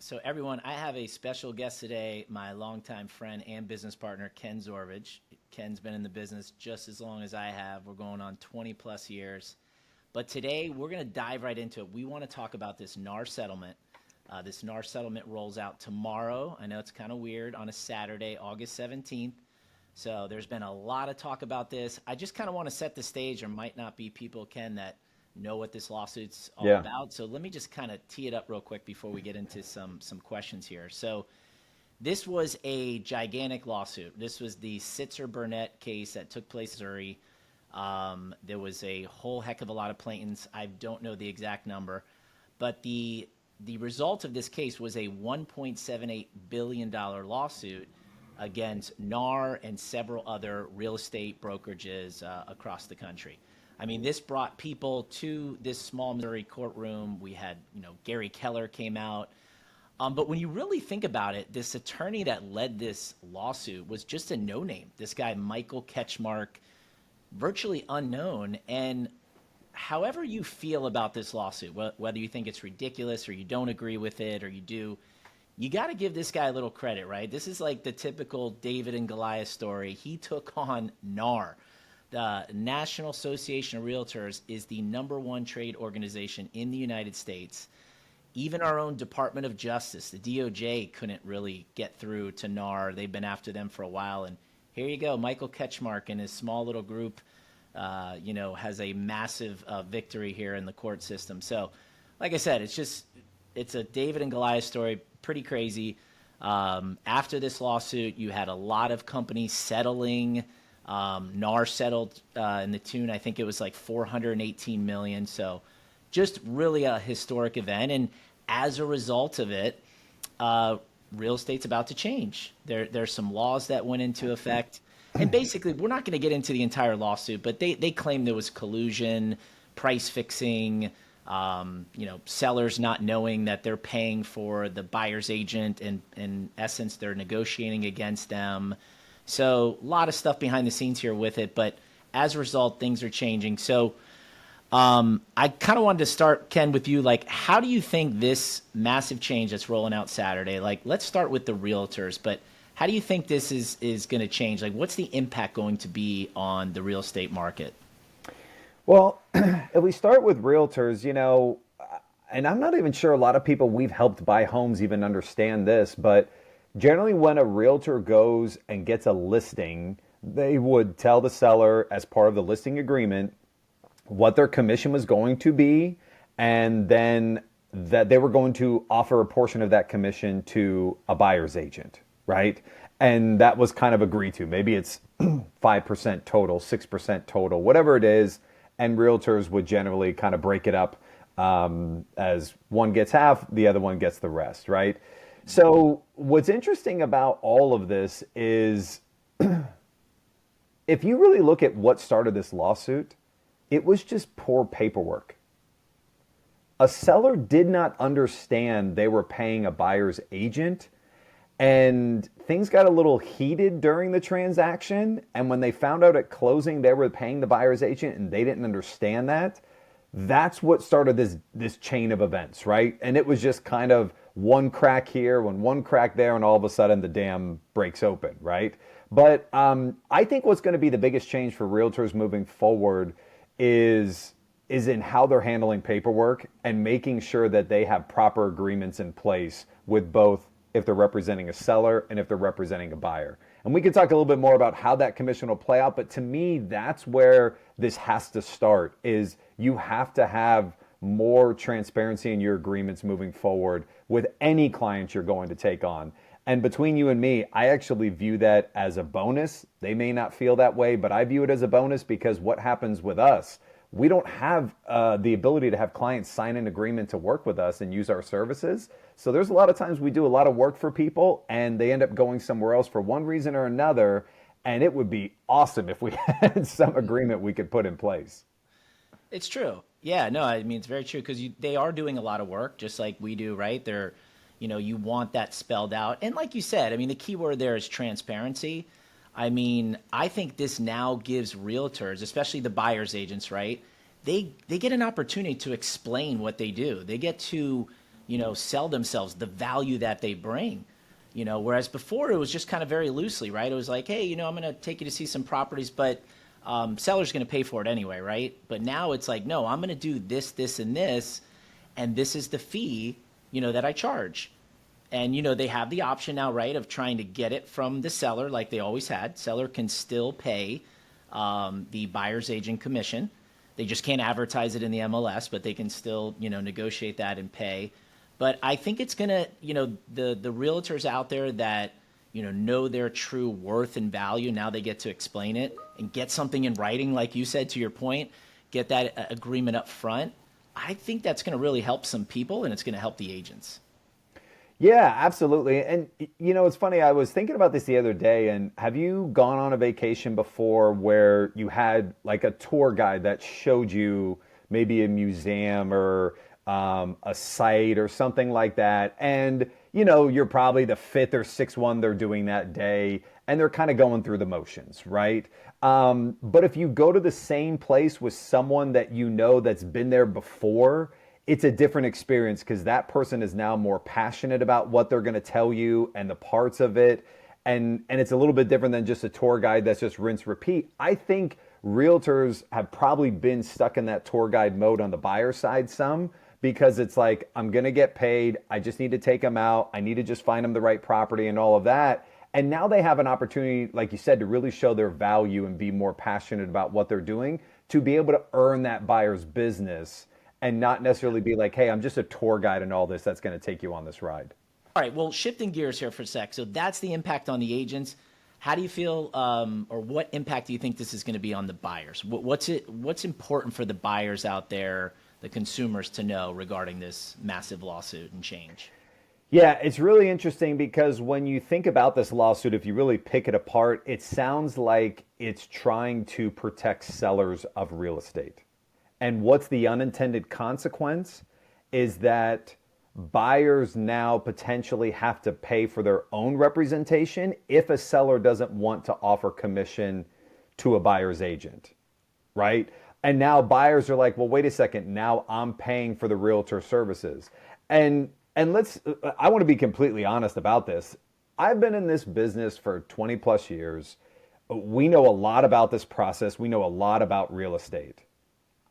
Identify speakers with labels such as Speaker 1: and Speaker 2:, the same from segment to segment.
Speaker 1: So everyone, I have a special guest today, my longtime friend and business partner, Ken Zorvich. Ken's been in the business just as long as I have. We're going on 20 plus years. But today we're going to dive right into it. We want to talk about this NAR settlement. This NAR settlement rolls out tomorrow. I know it's kind of weird on a Saturday, August 17th. So there's been a lot of talk about this. I just kind of want to set the stage. There might not be people, Ken, that know what this lawsuit's all about. So let me just kind of tee it up real quick before we get into some questions here. So this was a gigantic lawsuit. This was the Sitzer-Burnett case that took place in Missouri. There was a whole heck of a lot of plaintiffs. I don't know the exact number, but the result of this case was a $1.78 billion lawsuit against NAR and several other real estate brokerages across the country. I mean, this brought people to this small Missouri courtroom. We had, Gary Keller came out. But when you really think about it, this attorney that led this lawsuit was just a no-name. This guy, Michael Ketchmark, virtually unknown. And however you feel about this lawsuit, whether you think it's ridiculous or you don't agree with it or you do, you got to give this guy a little credit, right? This is like the typical David and Goliath story. He took on NAR. The National Association of Realtors is the #1 trade organization in the United States. Even our own Department of Justice, the DOJ, couldn't really get through to NAR. They've been after them for a while. And here you go, Michael Ketchmark and his small little group, has a massive victory here in the court system. So, like I said, it's a David and Goliath story, pretty crazy. After this lawsuit, you had a lot of companies settling. NAR settled in the tune, I think it was like $418 million. So just really a historic event. And as a result of it, real estate's about to change. There's some laws that went into effect. And basically, we're not going to get into the entire lawsuit, but they claim there was collusion, price fixing, sellers not knowing that they're paying for the buyer's agent, and in essence, they're negotiating against them. So a lot of stuff behind the scenes here with it, but as a result, things are changing. So I kind of wanted to start, Ken, with you. Like, how do you think this massive change that's rolling out Saturday, like, let's start with the realtors, but how do you think this is going to change? Like, what's the impact going to be on the real estate market?
Speaker 2: Well, if we start with realtors, and I'm not even sure a lot of people we've helped buy homes even understand this, but generally when a realtor goes and gets a listing, they would tell the seller as part of the listing agreement what their commission was going to be, and then that they were going to offer a portion of that commission to a buyer's agent, right? And that was kind of agreed to. Maybe it's 5% total, 6% total, whatever it is. And realtors would generally kind of break it up as one gets half, the other one gets the rest, right? So what's interesting about all of this is if you really look at what started this lawsuit, it was just poor paperwork. A seller did not understand they were paying a buyer's agent, and things got a little heated during the transaction. And when they found out at closing they were paying the buyer's agent and they didn't understand that, that's what started this chain of events, right? And it was just kind of one crack here, one crack there, and all of a sudden the dam breaks open, right? But I think what's going to be the biggest change for realtors moving forward is in how they're handling paperwork and making sure that they have proper agreements in place with both, if they're representing a seller and if they're representing a buyer. And we can talk a little bit more about how that commission will play out, but to me, that's where this has to start, is you have to have more transparency in your agreements moving forward with any client you're going to take on. And between you and me, I actually view that as a bonus. They may not feel that way, but I view it as a bonus because what happens with us, we don't have the ability to have clients sign an agreement to work with us and use our services. So there's a lot of times we do a lot of work for people and they end up going somewhere else for one reason or another. And it would be awesome if we had some agreement we could put in place.
Speaker 1: It's true. Yeah, no, I mean, it's very true because they are doing a lot of work just like we do, right? They're, you want that spelled out. And like you said, I mean, the key word there is transparency. I mean, I think this now gives realtors, especially the buyer's agents, right? They get an opportunity to explain what they do. They get to sell themselves, the value that they bring. Whereas before it was just kind of very loosely, right? It was like, hey, I'm going to take you to see some properties, but seller's going to pay for it anyway, right? But now it's like, no, I'm going to do this, this, and this is the fee, that I charge. And they have the option now, right, of trying to get it from the seller like they always had. Seller can still pay the buyer's agent commission. They just can't advertise it in the MLS, but they can still, negotiate that and pay. But I think it's gonna, the realtors out there that, know their true worth and value. Now they get to explain it and get something in writing, like you said, to your point, get that agreement up front. I think that's going to really help some people, and it's going to help the agents.
Speaker 2: Yeah, absolutely. And it's funny, I was thinking about this the other day, and have you gone on a vacation before where you had like a tour guide that showed you maybe a museum or a site or something like that? And you're probably the fifth or sixth one they're doing that day, and they're kind of going through the motions, right? But if you go to the same place with someone that that's been there before, it's a different experience because that person is now more passionate about what they're going to tell you and the parts of it. And it's a little bit different than just a tour guide that's just rinse repeat. I think realtors have probably been stuck in that tour guide mode on the buyer side some, because it's like, I'm going to get paid. I just need to take them out. I need to just find them the right property and all of that. And now they have an opportunity, like you said, to really show their value and be more passionate about what they're doing, to be able to earn that buyer's business and not necessarily be like, hey, I'm just a tour guide and all this that's going to take you on this ride.
Speaker 1: All right, well, shifting gears here for a sec. So that's the impact on the agents. How do you feel, or what impact do you think this is going to be on the buyers? What's important for the buyers out there, the consumers, to know regarding this massive lawsuit and change?
Speaker 2: Yeah, it's really interesting because when you think about this lawsuit, if you really pick it apart, it sounds like it's trying to protect sellers of real estate. And what's the unintended consequence is that buyers now potentially have to pay for their own representation if a seller doesn't want to offer commission to a buyer's agent, right? And now buyers are like, well, wait a second, now I'm paying for the realtor services. And I want to be completely honest about this. I've been in this business for 20 plus years. We know a lot about this process. We know a lot about real estate.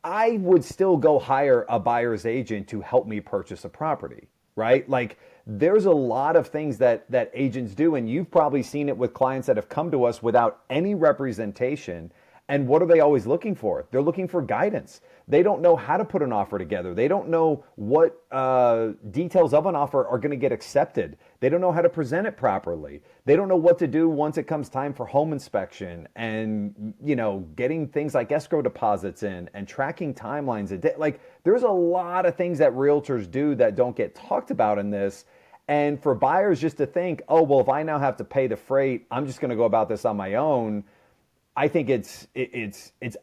Speaker 2: I would still go hire a buyer's agent to help me purchase a property, right? Like, there's a lot of things that agents do, and you've probably seen it with clients that have come to us without any representation. And what are they always looking for? They're looking for guidance. They don't know how to put an offer together. They don't know what details of an offer are going to get accepted. They don't know how to present it properly. They don't know what to do once it comes time for home inspection and, getting things like escrow deposits in and tracking timelines. Like, there's a lot of things that realtors do that don't get talked about in this. And for buyers just to think, oh, well, if I now have to pay the freight, I'm just going to go about this on my own. I think it's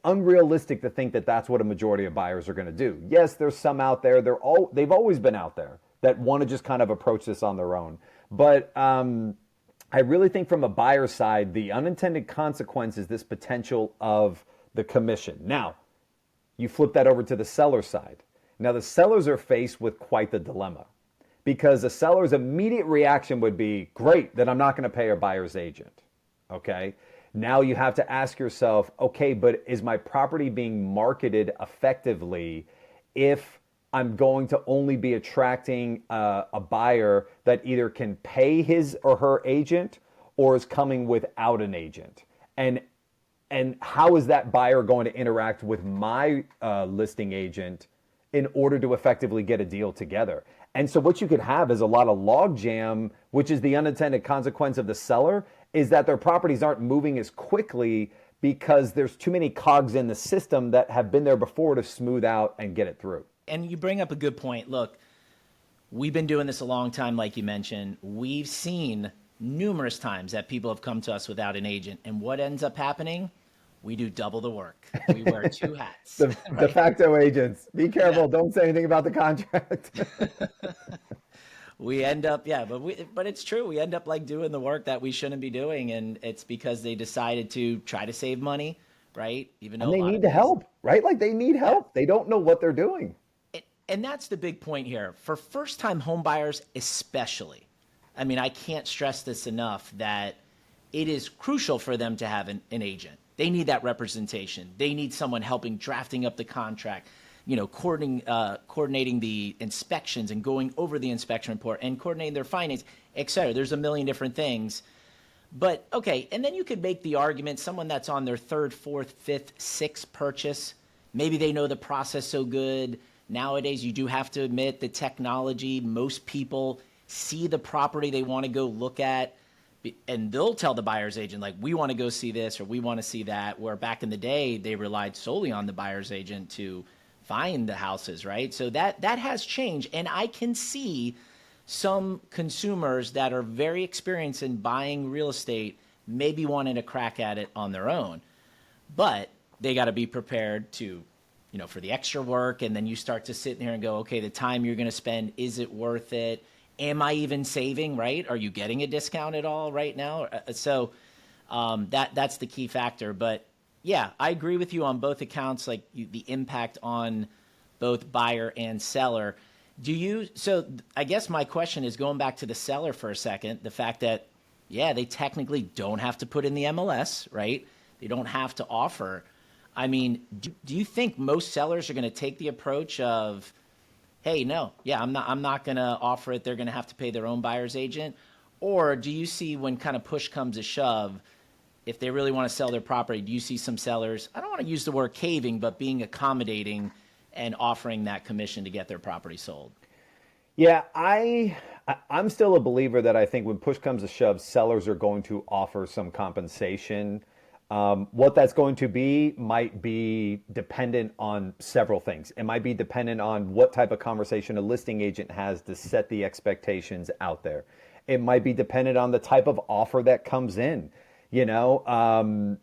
Speaker 2: unrealistic to think that that's what a majority of buyers are going to do. Yes, there's some out there. They've always been out there that want to just kind of approach this on their own. But I really think from a buyer side, the unintended consequence is this potential of the commission. Now, you flip that over to the seller side. Now, the sellers are faced with quite the dilemma, because the seller's immediate reaction would be, great, then I'm not going to pay a buyer's agent. Okay. Now you have to ask yourself, okay, but is my property being marketed effectively if I'm going to only be attracting a buyer that either can pay his or her agent or is coming without an agent? And how is that buyer going to interact with my listing agent in order to effectively get a deal together? And so what you could have is a lot of logjam, which is the unintended consequence of the seller, is that their properties aren't moving as quickly because there's too many cogs in the system that have been there before to smooth out and get it through.
Speaker 1: And you bring up a good point. Look, we've been doing this a long time, like you mentioned. We've seen numerous times that people have come to us without an agent. And what ends up happening? We do double the work. We wear two hats.
Speaker 2: De
Speaker 1: right?
Speaker 2: facto agents. Be careful. Yeah. Don't say anything about the contract.
Speaker 1: We end up, yeah, but it's true. We end up like doing the work that we shouldn't be doing, and it's because they decided to try to save money, right? Even though
Speaker 2: and they need the help, right? Like, they need help. Yeah. They don't know what they're doing.
Speaker 1: and that's the big point here. For first-time home buyers especially, I mean, I can't stress this enough that it is crucial for them to have an agent. They need that representation. They need someone helping drafting up the contract, coordinating the inspections and going over the inspection report and coordinating their finance, et cetera. There's a million different things. But okay, and then you could make the argument someone that's on their third, fourth, fifth, sixth purchase, maybe they know the process so good. Nowadays, you do have to admit the technology, most people see the property they want to go look at, and they'll tell the buyer's agent, like, we want to go see this or we want to see that, where back in the day, they relied solely on the buyer's agent to find the houses, right? So that has changed, and I can see some consumers that are very experienced in buying real estate maybe wanting to crack at it on their own. But they got to be prepared to, for the extra work. And then you start to sit there and go, okay, the time you're going to spend, is it worth it? Am I even saving, right? Are you getting a discount at all right now? So that's the key factor. But yeah, I agree with you on both accounts, like the impact on both buyer and seller. So I guess my question is going back to the seller for a second, the fact that, yeah, they technically don't have to put in the MLS, right? They don't have to offer. I mean, do you think most sellers are going to take the approach of, hey, no, yeah, I'm not going to offer it. They're going to have to pay their own buyer's agent? Or do you see when kind of push comes to shove, if they really want to sell their property, do you see some sellers, I don't want to use the word caving, but being accommodating and offering that commission to get their property sold?
Speaker 2: Yeah, I'm still a believer that I think when push comes to shove, sellers are going to offer some compensation. What that's going to be might be dependent on several things. It might be dependent on what type of conversation a listing agent has to set the expectations out there. It might be dependent on the type of offer that comes in, and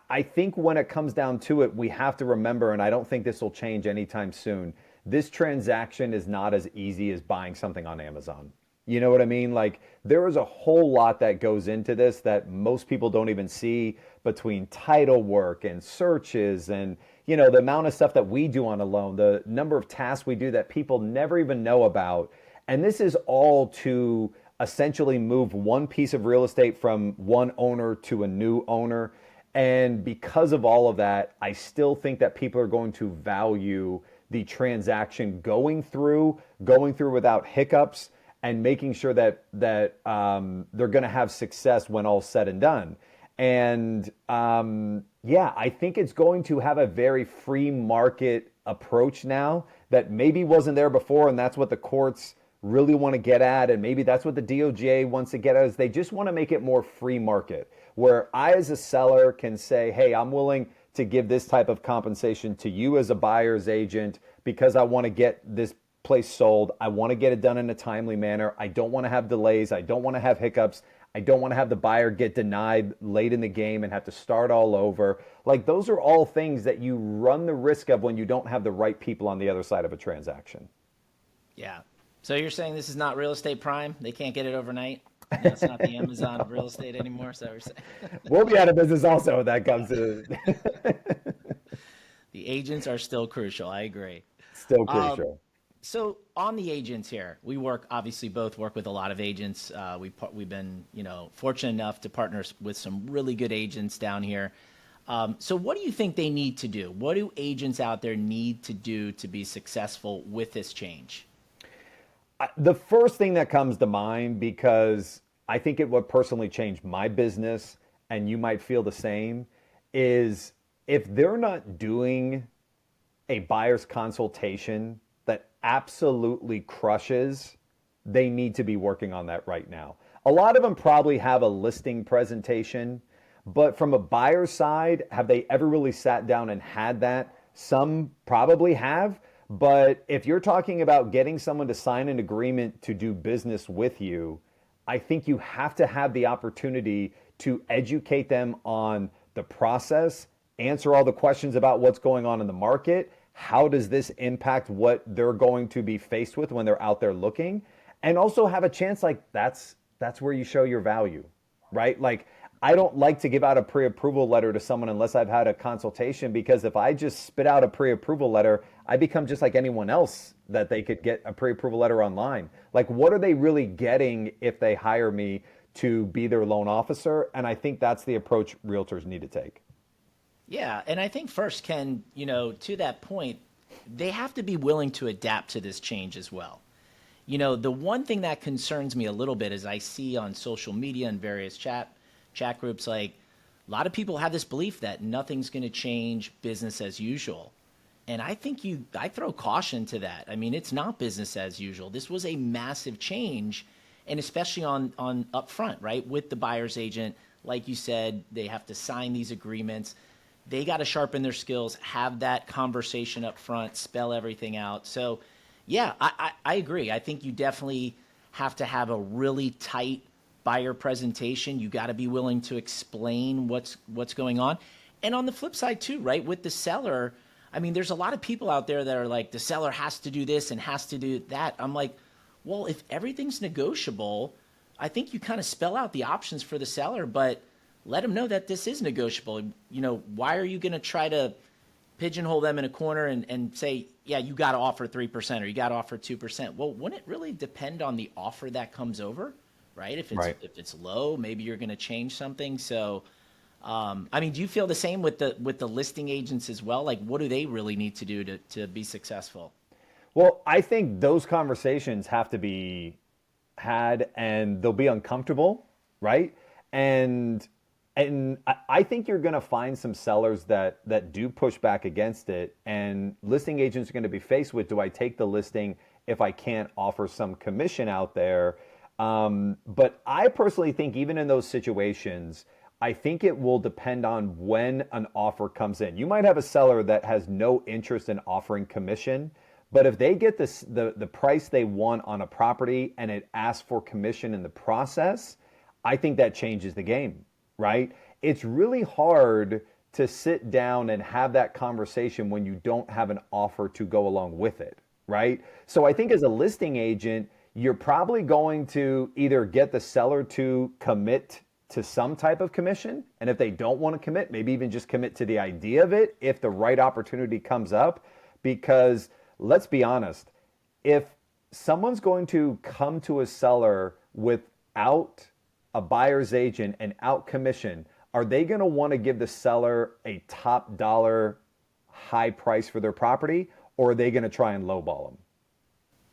Speaker 2: I think when it comes down to it, we have to remember, and I don't think this will change anytime soon, this transaction is not as easy as buying something on Amazon. You know what I mean? Like, there is a whole lot that goes into this that most people don't even see, between title work and searches and, the amount of stuff that we do on a loan, the number of tasks we do that people never even know about. And this is all to essentially move one piece of real estate from one owner to a new owner. And because of all of that, I still think that people are going to value the transaction going through without hiccups, and making sure that they're going to have success when all's said and done. And yeah, I think it's going to have a very free market approach now that maybe wasn't there before, and that's what the courts really want to get at, and maybe that's what the DOJ wants to get at, is they just want to make it more free market, where I as a seller can say, hey, I'm willing to give this type of compensation to you as a buyer's agent because I want to get this place sold. I want to get it done in a timely manner. I don't want to have delays. I don't want to have hiccups. I don't want to have the buyer get denied late in the game and have to start all over. Like, those are all things that you run the risk of when you don't have the right people on the other side of a transaction.
Speaker 1: Yeah. So you're saying this is not real estate prime? They can't get it overnight? It's not the Amazon of real estate anymore? Is that what you're saying?
Speaker 2: We'll be out of business also when that comes to
Speaker 1: The agents are still crucial. I agree.
Speaker 2: still crucial.
Speaker 1: So on the agents here, we obviously both work with a lot of agents. We've been, fortunate enough to partner with some really good agents down here. So what do you think they need to do? What do agents out there need to do to be successful with this change?
Speaker 2: The first thing that comes to mind, because I think it would personally change my business, and you might feel the same, is if they're not doing a buyer's consultation that absolutely crushes, they need to be working on that right now. A lot of them probably have a listing presentation, but from a buyer's side, have they ever really sat down and had that? Some probably have, but if you're talking about getting someone to sign an agreement to do business with you, I think you have to have the opportunity to educate them on the process, answer all the questions about what's going on in the market. How does this impact what they're going to be faced with when they're out there looking? And also have a chance, like, that's where you show your value, right? Like, I don't like to give out a pre-approval letter to someone unless I've had a consultation, because if I just spit out a pre-approval letter, I become just like anyone else that they could get a pre-approval letter online. Like, what are they really getting if they hire me to be their loan officer? And I think that's the approach realtors need to take.
Speaker 1: Yeah, and I think first, Ken, to that point, they have to be willing to adapt to this change as well. The one thing that concerns me a little bit is I see on social media and various chat groups, like a lot of people have this belief that nothing's going to change, business as usual. And I throw caution to that. I mean, it's not business as usual. This was a massive change, and especially on upfront, right? With the buyer's agent, like you said, they have to sign these agreements. They got to sharpen their skills, have that conversation up front, spell everything out. So, yeah, I agree. I think you definitely have to have a really tight buyer presentation. You got to be willing to explain what's going on. And on the flip side too, right, with the seller, I mean, there's a lot of people out there that are like, the seller has to do this and has to do that. I'm like, well, if everything's negotiable, I think you kind of spell out the options for the seller, but let them know that this is negotiable. Why are you going to try to pigeonhole them in a corner and say, yeah, you got to offer 3% or you got to offer 2%? Well, wouldn't it really depend on the offer that comes over, right?
Speaker 2: Right.
Speaker 1: If it's low, maybe you're going to change something. So, I mean, do you feel the same with the listing agents as well? Like, what do they really need to do to be successful?
Speaker 2: Well, I think those conversations have to be had, and they'll be uncomfortable, right? And I think you're going to find some sellers that do push back against it, and listing agents are going to be faced with, do I take the listing if I can't offer some commission out there? But I personally think even in those situations, I think it will depend on when an offer comes in. You might have a seller that has no interest in offering commission, but if they get the price they want on a property and it asks for commission in the process, I think that changes the game, right? It's really hard to sit down and have that conversation when you don't have an offer to go along with it, right? So I think as a listing agent, you're probably going to either get the seller to commit to some type of commission. And if they don't want to commit, maybe even just commit to the idea of it if the right opportunity comes up. Because let's be honest, if someone's going to come to a seller without a buyer's agent and out commission, are they going to want to give the seller a top dollar high price for their property, or are they going to try and lowball them?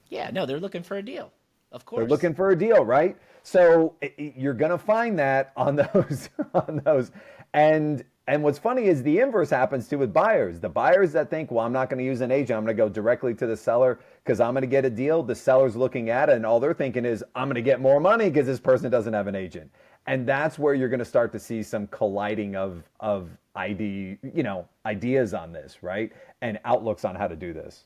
Speaker 1: Yeah, no, they're looking for a deal, of
Speaker 2: They're
Speaker 1: course.
Speaker 2: looking for a deal, right? So you're going to find that on those on those. And what's funny is the inverse happens too with buyers. The buyers that think, well, I'm not going to use an agent, I'm going to go directly to the seller because I'm going to get a deal. The seller's looking at it and all they're thinking is, I'm going to get more money because this person doesn't have an agent. And that's where you're going to start to see some colliding ideas on this, right? And outlooks on how to do this.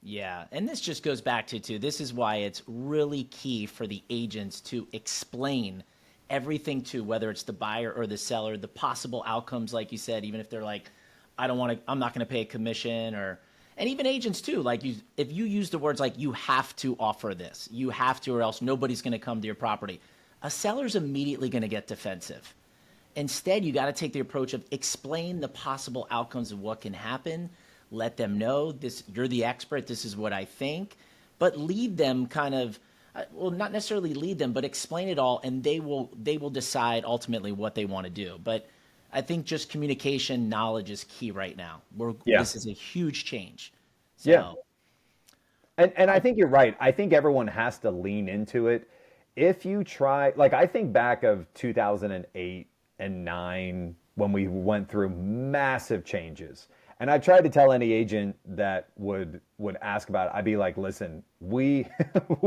Speaker 1: Yeah, and this just goes back to this is why it's really key for the agents to explain everything to whether it's the buyer or the seller, the possible outcomes, like you said, even if they're like, I'm not going to pay a commission, or, and even agents too, like if you use the words like, you have to offer this, you have to, or else nobody's going to come to your property, a seller's immediately going to get defensive. Instead, you got to take the approach of explain the possible outcomes of what can happen. Let them know this. You're the expert. This is what I think. But lead them kind of, well, not necessarily lead them, but explain it all, and they will decide ultimately what they want to do. But I think just communication, knowledge is key right now.
Speaker 2: Yeah.
Speaker 1: This is a huge change.
Speaker 2: Yeah.
Speaker 1: So
Speaker 2: And I think you're right. I think everyone has to lean into it. If you try, like I think back of 2008 and 9 when we went through massive changes. And I tried to tell any agent that would ask about it, I'd be like, listen, we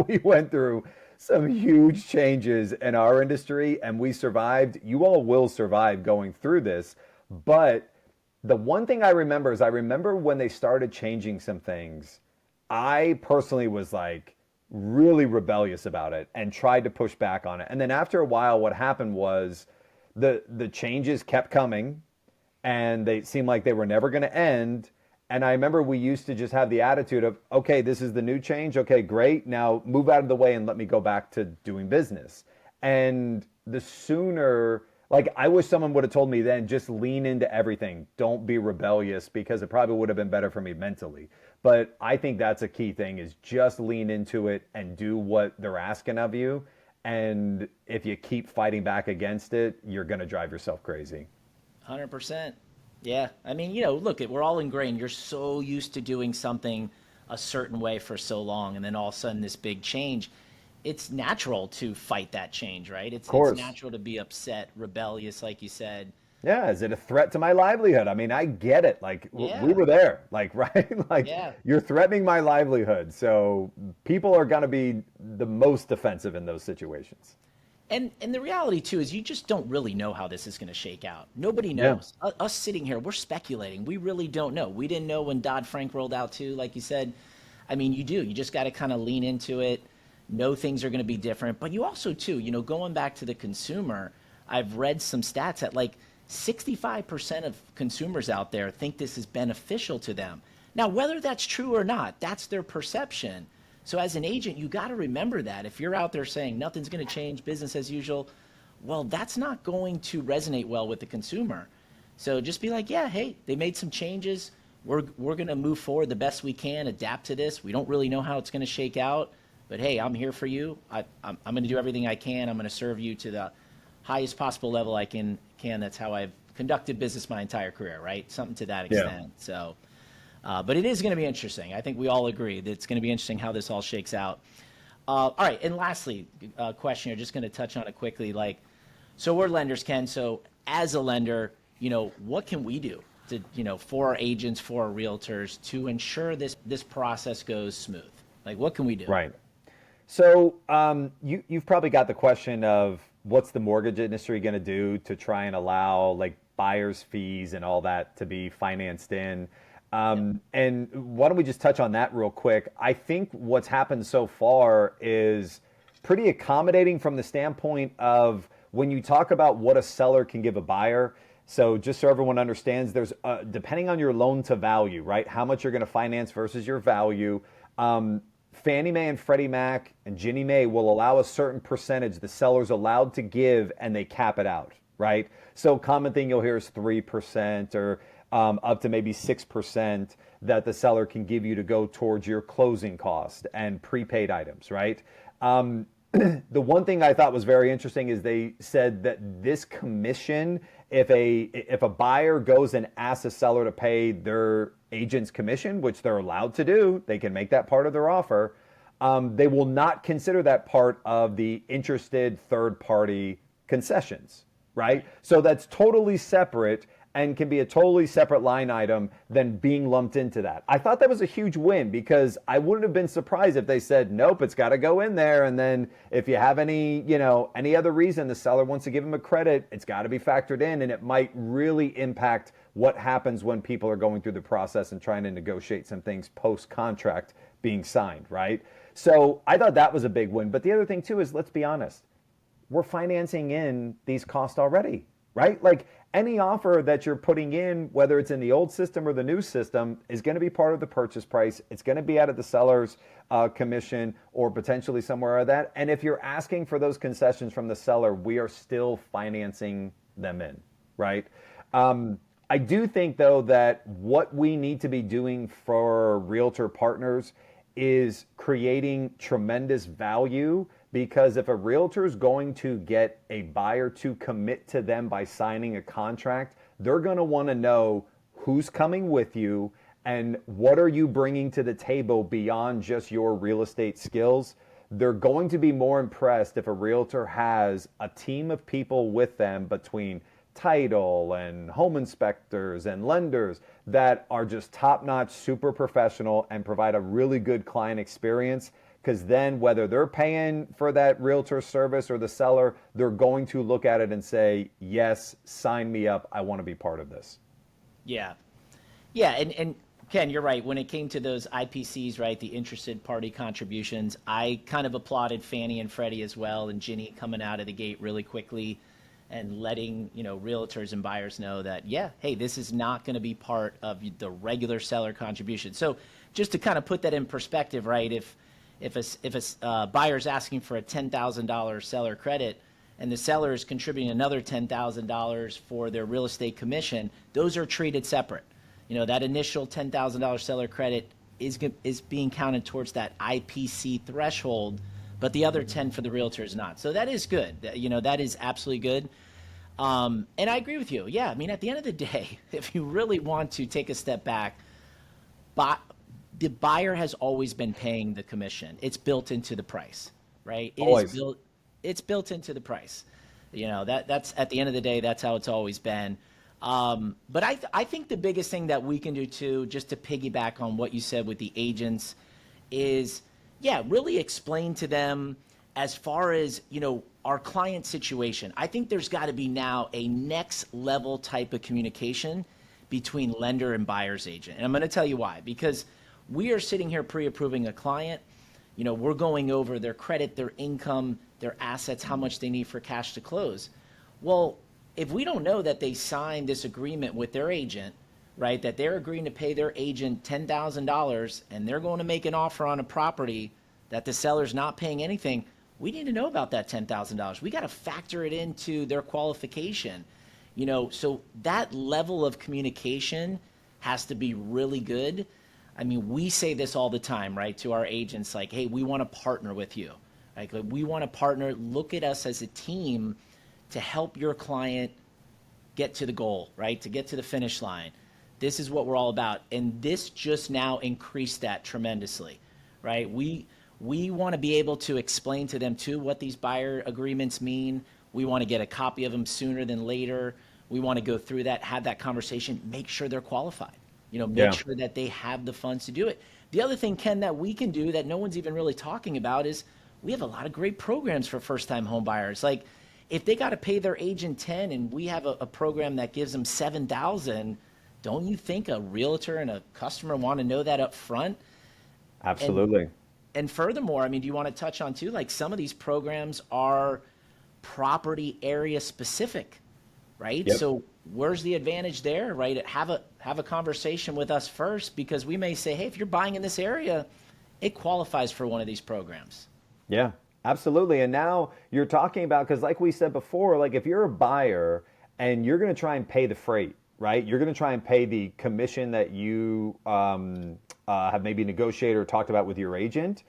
Speaker 2: we went through some huge changes in our industry and we survived. You all will survive going through this. But the one thing I remember is I remember when they started changing some things, I personally was like really rebellious about it and tried to push back on it. And then after a while, what happened was the changes kept coming and they seemed like they were never going to end. And I remember we used to just have the attitude of, okay, this is the new change. Okay, great. Now move out of the way and let me go back to doing business. And the sooner Like, I wish someone would have told me then, just lean into everything. Don't be rebellious, because it probably would have been better for me mentally. But I think that's a key thing, is just lean into it and do what they're asking of you. And if you keep fighting back against it, you're going to drive yourself crazy.
Speaker 1: 100%. Yeah. I mean, look, we're all ingrained. You're so used to doing something a certain way for so long, and then all of a sudden this big change. It's natural to fight that change, right?
Speaker 2: Of
Speaker 1: It's
Speaker 2: course.
Speaker 1: natural to be upset, rebellious, like you said.
Speaker 2: Yeah, is it a threat to my livelihood? I mean, I get it. Like, we
Speaker 1: Yeah.
Speaker 2: were there, like, right? Like,
Speaker 1: Yeah.
Speaker 2: you're threatening my livelihood. So people are going to be the most defensive in those situations.
Speaker 1: And the reality too is you just don't really know how this is going to shake out. Nobody
Speaker 2: Yeah.
Speaker 1: knows. Us sitting here, we're speculating. We really don't know. We didn't know when Dodd-Frank rolled out too, like you said. I mean, you do. You just got to kind of lean into it. Know things are going to be different, but you also too, going back to the consumer, I've read some stats that like 65% of consumers out there think this is beneficial to them. Now, whether that's true or not, that's their perception. So as an agent, you got to remember that. If you're out there saying nothing's going to change, business as usual, well, that's not going to resonate well with the consumer. So just be like, yeah, hey, they made some changes. We're going to move forward the best we can, adapt to this. We don't really know how it's going to shake out, but hey, I'm here for you. I'm going to do everything I can. I'm going to serve you to the highest possible level I can. That's how I've conducted business my entire career, right? Something to that
Speaker 2: Yeah.
Speaker 1: extent. So, but it is going to be interesting. I think we all agree that it's going to be interesting how this all shakes out. All right, and lastly, question here, just going to touch on it quickly. Like, so we're lenders, Ken. So as a lender, what can we do to, for our agents, for our realtors, to ensure this process goes smooth? Like, what can we do?
Speaker 2: Right. So you've probably got the question of what's the mortgage industry going to do to try and allow like buyers' fees and all that to be financed in.
Speaker 1: Yep.
Speaker 2: And why don't we just touch on that real quick? I think what's happened so far is pretty accommodating from the standpoint of when you talk about what a seller can give a buyer. So just so everyone understands, there's depending on your loan to value, right? How much you're going to finance versus your value. Fannie Mae and Freddie Mac and Ginnie Mae will allow a certain percentage the seller's allowed to give, and they cap it out, right? So common thing you'll hear is 3% or up to maybe 6% that the seller can give you to go towards your closing cost and prepaid items, right? The one thing I thought was very interesting is they said that this commission, if a buyer goes and asks a seller to pay their agent's commission, which they're allowed to do, they can make that part of their offer. They will not consider that part of the interested third party concessions, right?
Speaker 1: Right.
Speaker 2: So that's totally separate and can be a totally separate line item than being lumped into that. I thought that was a huge win, because I wouldn't have been surprised if they said, nope, it's got to go in there. And then if you have any other reason the seller wants to give them a credit, it's got to be factored in. And it might really impact what happens when people are going through the process and trying to negotiate some things post contract being signed, right? So I thought that was a big win. But the other thing too is, let's be honest, we're financing in these costs already, right? Like, any offer that you're putting in, whether it's in the old system or the new system, is going to be part of the purchase price. It's going to be out of the seller's commission or potentially somewhere of that. And if you're asking for those concessions from the seller, we are still financing them in, right? I do think, though, that what we need to be doing for realtor partners is creating tremendous value, because if a realtor is going to get a buyer to commit to them by signing a contract, they're going to want to know who's coming with you and what are you bringing to the table beyond just your real estate skills. They're going to be more impressed if a realtor has a team of people with them, between title and home inspectors and lenders, that are just top notch, super professional, and provide a really good client experience. Because then, whether they're paying for that realtor service or the seller, they're going to look at it and say, yes, sign me up. I want to be part of this.
Speaker 1: Yeah. Yeah, and Ken, you're right. When it came to those IPCs, right, the interested party contributions, I kind of applauded Fannie and Freddie as well, and Ginny coming out of the gate really quickly and letting, realtors and buyers know that, yeah, hey, this is not going to be part of the regular seller contribution. So just to kind of put that in perspective, right, if a buyer's asking for a $10,000 seller credit, and the seller is contributing another $10,000 for their real estate commission, those are treated separate. That initial $10,000 seller credit is being counted towards that IPC threshold, but the other 10 for the realtor is not. So that is good. That is absolutely good. And I agree with you. Yeah, I mean, at the end of the day, if you really want to take a step back, the buyer has always been paying the commission. It's built into the price, right?
Speaker 2: Always.
Speaker 1: It's built into the price. That's at the end of the day, that's how it's always been. But I think the biggest thing that we can do too, just to piggyback on what you said with the agents, is yeah, really explain to them as far as our client situation. I think there's got to be now a next level type of communication between lender and buyer's agent, and I'm going to tell you why. Because we are sitting here pre-approving a client. We're going over their credit, their income, their assets, how much they need for cash to close. Well, if we don't know that they signed this agreement with their agent, right, that they're agreeing to pay their agent $10,000 and they're going to make an offer on a property that the seller's not paying anything, we need to know about that $10,000. We got to factor it into their qualification. So that level of communication has to be really good. I mean, we say this all the time, right, to our agents, like, hey, we want to partner with you. Like, we want to partner. Look at us as a team to help your client get to the goal, right, to get to the finish line. This is what we're all about. And this just now increased that tremendously, right? We want to be able to explain to them, too, what these buyer agreements mean. We want to get a copy of them sooner than later. We want to go through that, have that conversation, make sure they're qualified. Make sure that they have the funds to do it. The other thing, Ken, that we can do that no one's even really talking about is we have a lot of great programs for first-time home buyers. Like, if they got to pay their agent 10 and we have a program that gives them 7,000, don't you think a realtor and a customer want to know that up front?
Speaker 2: Absolutely.
Speaker 1: And furthermore, I mean, do you want to touch on too, like some of these programs are property area specific, right?
Speaker 2: Yep.
Speaker 1: So where's the advantage there, right? Have a conversation with us first, because we may say, hey, if you're buying in this area, it qualifies for one of these programs.
Speaker 2: Yeah, absolutely. And now you're talking about, because like we said before, like if you're a buyer and you're going to try and pay the freight, right? You're going to try and pay the commission that you have maybe negotiated or talked about with your agent,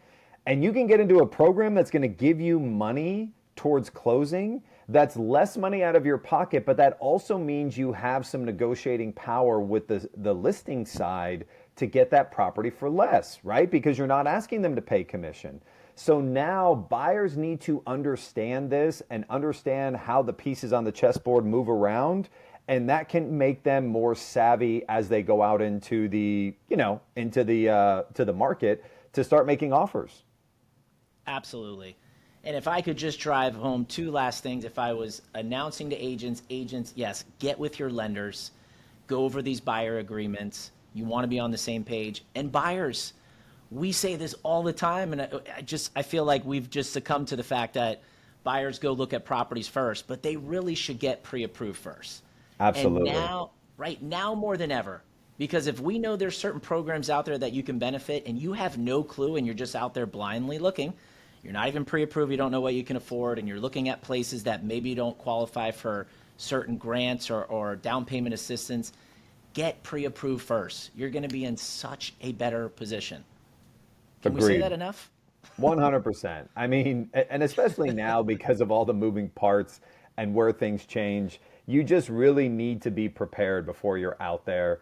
Speaker 2: and you can get into a program that's going to give you money towards closing. That's less money out of your pocket, but that also means you have some negotiating power with the listing side to get that property for less, right? Because you're not asking them to pay commission. So now buyers need to understand this and understand how the pieces on the chessboard move around, and that can make them more savvy as they go out into the to the market to start making offers.
Speaker 1: Absolutely. And if I could just drive home two last things, if I was announcing to agents, yes, get with your lenders, go over these buyer agreements. You want to be on the same page. And buyers, we say this all the time, and I feel like we've just succumbed to the fact that buyers go look at properties first, but they really should get pre-approved first.
Speaker 2: Absolutely.
Speaker 1: And now, right now more than ever, because if we know there's certain programs out there that you can benefit and you have no clue and you're just out there blindly looking, you're not even pre-approved, you don't know what you can afford, and you're looking at places that maybe don't qualify for certain grants or down payment assistance, get pre-approved first. You're going to be in such a better position. Can we say
Speaker 2: Agreed.
Speaker 1: that enough?
Speaker 2: 100%. I mean, and especially now because of all the moving parts and where things change, you just really need to be prepared before you're out there,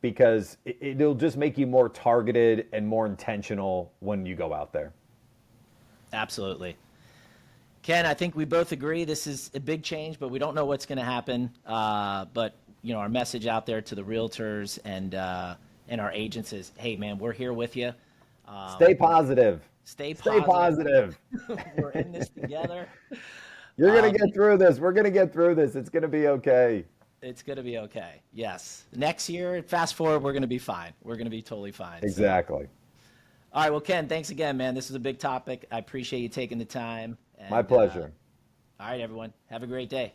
Speaker 2: because it'll just make you more targeted and more intentional when you go out there.
Speaker 1: Absolutely. Ken, I think we both agree this is a big change, but we don't know what's going to happen. But our message out there to the realtors and our agents is, hey, man, we're here with you.
Speaker 2: Stay positive.
Speaker 1: Stay
Speaker 2: Stay
Speaker 1: positive.
Speaker 2: positive.
Speaker 1: We're in this together.
Speaker 2: You're going to get through this. We're going to get through this. It's going to be okay.
Speaker 1: It's going to be okay. Yes. Next year, fast forward, we're going to be fine. We're going to be totally fine.
Speaker 2: Exactly.
Speaker 1: So. All right. Well, Ken, thanks again, man. This is a big topic. I appreciate you taking the time. And,
Speaker 2: My pleasure.
Speaker 1: all right, everyone. Have a great day.